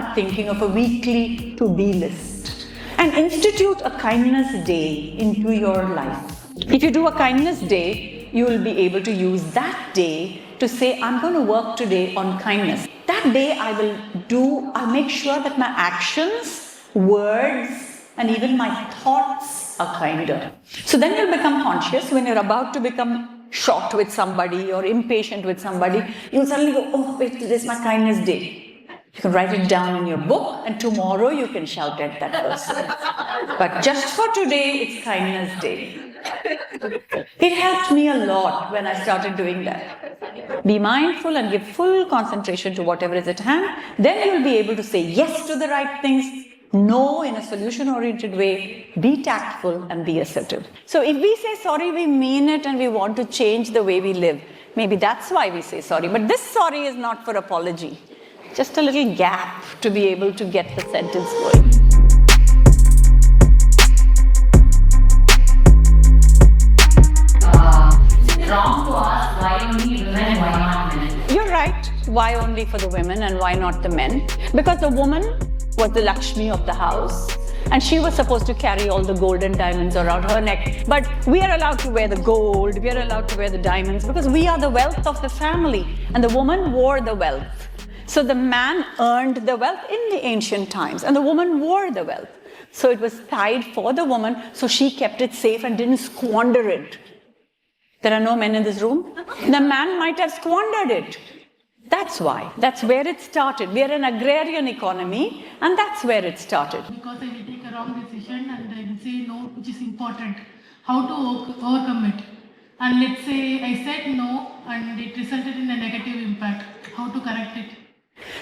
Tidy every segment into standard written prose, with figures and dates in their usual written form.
start thinking of a weekly to-be list and institute a kindness day into your life. If you do a kindness day, you will be able to use that day to say, I'm going to work today on kindness. That day I'll make sure that my actions, words, and even my thoughts are kinder. So then you'll become conscious when you're about to become short with somebody or impatient with somebody. You'll suddenly go, oh, wait, today's my kindness day. You can write it down in your book, and tomorrow you can shout at that person. But just for today, it's kindness day. It helped me a lot when I started doing that. Be mindful and give full concentration to whatever is at hand. Then you'll be able to say yes to the right things, no in a solution-oriented way, be tactful and be assertive. So if we say sorry, we mean it and we want to change the way we live. Maybe that's why we say sorry. But this sorry is not for apology. Just a little gap to be able to get the sentence going. Wrong to ask why only women, why not men? You're right. Why only for the women and why not the men? Because the woman was the Lakshmi of the house and she was supposed to carry all the gold and diamonds around her neck. But we are allowed to wear the gold, we are allowed to wear the diamonds because we are the wealth of the family and the woman wore the wealth. So the man earned the wealth in the ancient times and the woman wore the wealth. So it was tied for the woman, so she kept it safe and didn't squander it. There are no men in this room. The man might have squandered it. That's why. That's where it started. We are an agrarian economy, and that's where it started. Because I will take a wrong decision and I will say no, which is important. How to overcome it? And let's say I said no and it resulted in a negative impact. How to correct it?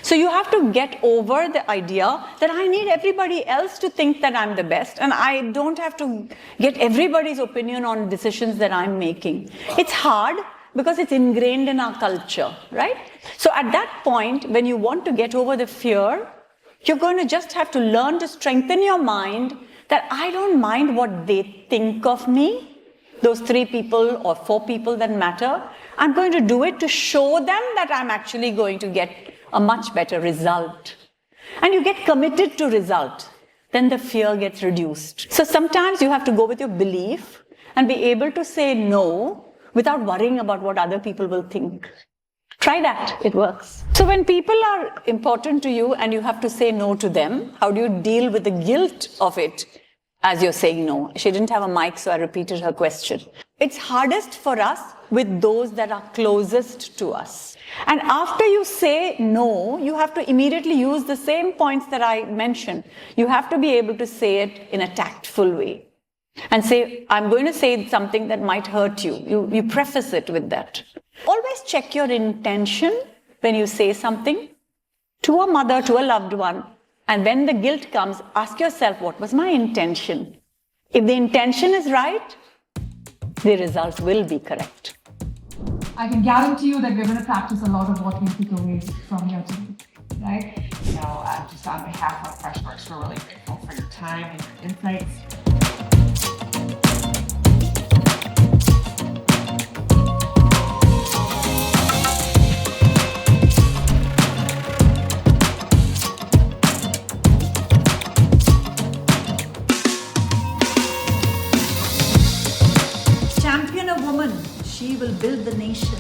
So you have to get over the idea that I need everybody else to think that I'm the best and I don't have to get everybody's opinion on decisions that I'm making. It's hard because it's ingrained in our culture, right? So at that point, when you want to get over the fear, you're going to just have to learn to strengthen your mind that I don't mind what they think of me, those 3 people or 4 people that matter. I'm going to do it to show them that I'm actually going to get a much better result. And you get committed to result, then the fear gets reduced. So sometimes you have to go with your belief and be able to say no without worrying about what other people will think. Try that, it works. So when people are important to you and you have to say no to them, how do you deal with the guilt of it as you're saying no? She didn't have a mic, so I repeated her question. It's hardest for us with those that are closest to us. And after you say no, you have to immediately use the same points that I mentioned. You have to be able to say it in a tactful way. And say, I'm going to say something that might hurt you. You preface it with that. Always check your intention when you say something to a mother, to a loved one. And when the guilt comes, ask yourself, what was my intention? If the intention is right, the result will be correct. I can guarantee you that we're going to practice a lot of what we take away from here today, right? Just on behalf of Freshworks, we're really grateful for your time and your insights. Champion a woman, she will build the nation.